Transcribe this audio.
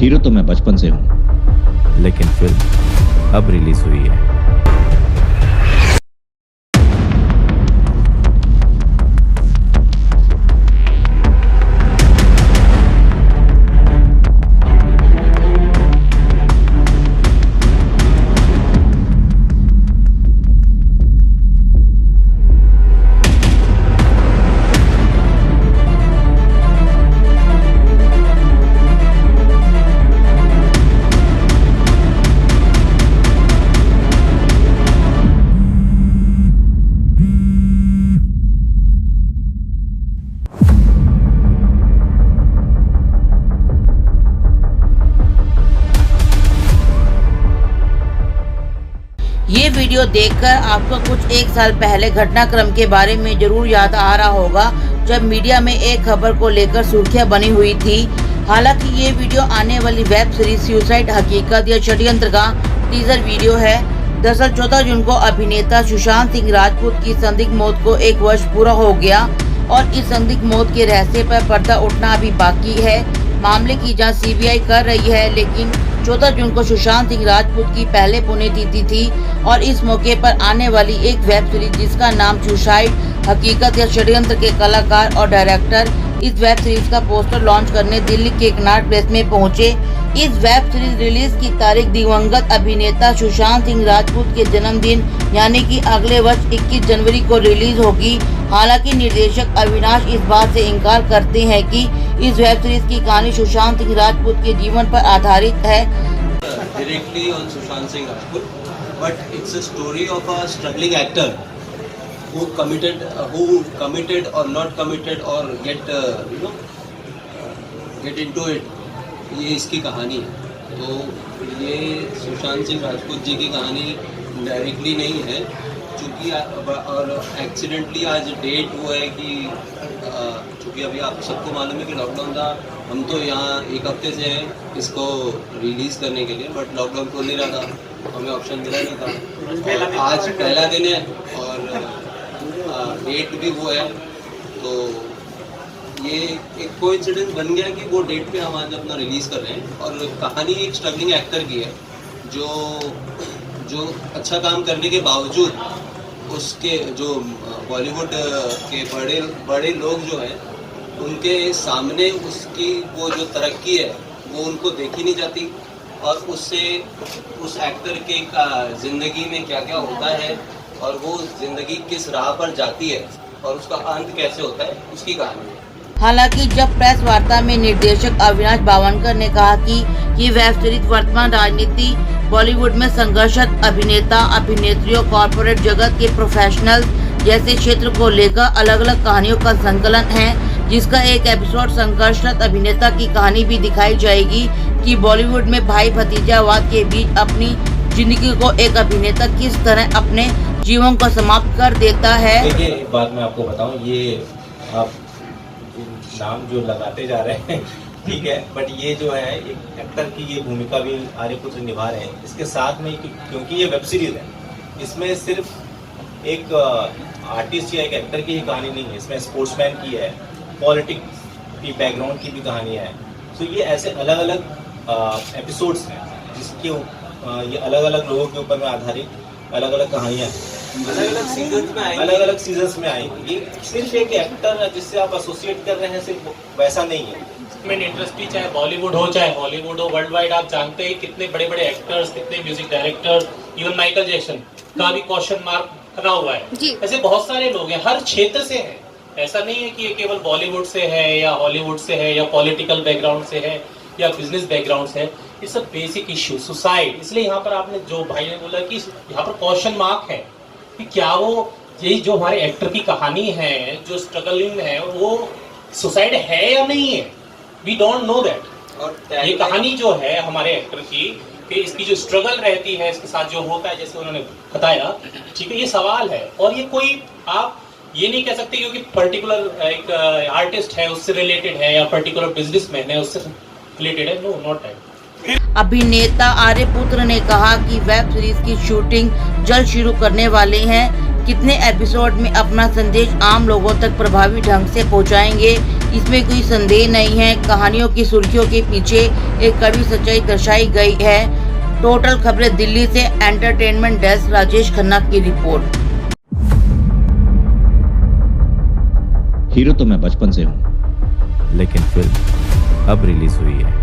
Hero तो मैं बचपन से हूँ। लेकिन फिल्म अब रिलीज हुई है। ये वीडियो देखकर आपको कुछ एक साल पहले घटनाक्रम के बारे में जरूर याद आ रहा होगा, जब मीडिया में एक खबर को लेकर सुर्खियां बनी हुई थी। हालांकि ये वीडियो आने वाली वेब सीरीज सुसाइड हकीकत या षड्यंत्र का टीजर वीडियो है। दरअसल 14 जून को अभिनेता सुशांत सिंह राजपूत की संदिग्ध मौत को 1 वर्ष पूरा हो गया और इस संदिग्ध मौत के रहस्य पर पर्दा उठना अभी बाकी है। मामले की जांच सीबीआई कर रही है, लेकिन 14 जून को सुशांत सिंह राजपूत की पहले पुण्यतिथि थी और इस मौके पर आने वाली एक वेब सीरीज जिसका नाम सुसाइड हकीकत या षड्यंत्र के कलाकार और डायरेक्टर इस वेब सीरीज का पोस्टर लॉन्च करने दिल्ली के कनॉट प्लेस में पहुंचे। इस वेब सीरीज रिलीज की तारीख दिवंगत अभिनेता सुशांत सिंह राजपूत के जन्मदिन यानी कि अगले वर्ष 21 जनवरी को रिलीज होगी। हालांकि निर्देशक अविनाश इस बात से इनकार करते हैं कि इस वेब सीरीज की कहानी सुशांत सिंह राजपूत के जीवन पर आधारित है। Directly on Sushant Singh Rajput, but it's a story of a struggling actor who committed or not committed or get into it. ये इसकी कहानी है। तो ये सुशांत सिंह राजपूत जी की कहानी डायरेक्टली नहीं है, चूँकि और एक्सीडेंटली आज डेट वो है कि चूँकि अभी आप सबको मालूम है कि लॉकडाउन था, हम तो यहाँ 1 हफ्ते से हैं इसको रिलीज़ करने के लिए, बट लॉकडाउन खोल नहीं रहा था, हमें ऑप्शन मिला नहीं था। और आज पहला दिन है और डेट भी वो है, तो ये एक कोइंसिडेंस बन गया कि वो डेट पे हम आज अपना रिलीज़ कर रहे हैं। और कहानी एक स्ट्रगलिंग एक्टर की है जो अच्छा काम करने के बावजूद उसके जो बॉलीवुड के बड़े लोग जो हैं उनके सामने उसकी वो जो तरक्की है वो उनको देखी नहीं जाती, और उससे उस एक्टर के ज़िंदगी में क्या क्या होता है और वो ज़िंदगी किस राह पर जाती है और उसका अंत कैसे होता है, उसकी कहानी है। हालांकि जब प्रेस वार्ता में निर्देशक अविनाश बावनकर ने कहा कि ये वेब सीरीज वर्तमान राजनीति, बॉलीवुड में संघर्षरत अभिनेता अभिनेत्रियों, कॉर्पोरेट जगत के प्रोफेशनल जैसे क्षेत्र को लेकर अलग अलग कहानियों का संकलन है, जिसका एक एपिसोड संघर्षरत अभिनेता की कहानी भी दिखाई जाएगी कि बॉलीवुड में भाई भतीजावाद के बीच अपनी जिंदगी को एक अभिनेता किस तरह अपने जीवन को समाप्त कर देता है। देखिए, एक बात मैं आपको बताऊं, ये आप नाम जो लगाते जा रहे हैं ठीक है, बट ये जो है एक एक्टर की ये भूमिका भी आर्यपुत्र निभा रहे हैं। इसके साथ में क्योंकि ये वेब सीरीज है, इसमें सिर्फ एक आर्टिस्ट या एक एक्टर की ही कहानी नहीं है, इसमें स्पोर्ट्समैन की है, पॉलिटिक्स की बैकग्राउंड की भी कहानी है। तो ये ऐसे अलग अलग एपिसोड्स हैं जिसके ये अलग अलग लोगों के ऊपर में आधारित अलग अलग कहानियाँ अलग अलग सीजन्स में आएंगी। ये सिर्फ एक एक्टर जिससे आप एसोसिएट कर रहे हैं सिर्फ वैसा नहीं है। मेन इंडस्ट्री चाहे बॉलीवुड हो चाहे हॉलीवुड हो, वर्ल्ड वाइड आप जानते हैं कितने बड़े बड़े एक्टर्स, कितने music directors, even Michael Jackson का भी क्वेश्चन मार्क बना हुआ है। ऐसे बहुत सारे लोग हैं, हर क्षेत्र से हैं। ऐसा नहीं है कि ये केवल बॉलीवुड से है या हॉलीवुड से है या पॉलिटिकल बैकग्राउंड से है या बिजनेस बैकग्राउंड से है। It's a basic issue suicide. इसलिए यहाँ पर आपने जो भाई ने बोला कि यहाँ पर क्वेश्चन मार्क है कि क्या वो यही जो हमारे एक्टर की कहानी है, जो स्ट्रगलिंग है, वो सुसाइड है या नहीं है। We don't know that. और ये कहानी जो है हमारे एक्टर की कि इसकी जो स्ट्रगल रहती है, इसके साथ जो होता है, जैसे उन्होंने बताया, ठीक है, ये सवाल है। और ये कोई आप ये नहीं कह सकते क्योंकि पर्टिकुलर एक आर्टिस्ट है उससे रिलेटेड है या पर्टिकुलर बिजनेसमैन है उससे रिलेटेड है। No, not that. अभिनेता आर्यपुत्र ने कहा कि वेब सीरीज की शूटिंग जल्द शुरू करने वाले हैं। कितने एपिसोड में अपना संदेश आम लोगों तक प्रभावी ढंग से पहुंचाएंगे, इसमें कोई संदेह नहीं है। कहानियों की सुर्खियों के पीछे एक कड़वी सच्चाई दर्शाई गई है। टोटल खबरें दिल्ली से एंटरटेनमेंट डेस्क, राजेश खन्ना की रिपोर्ट। हीरो तो मैं बचपन से हूँ। लेकिन फिल्म अब रिलीज हुई है।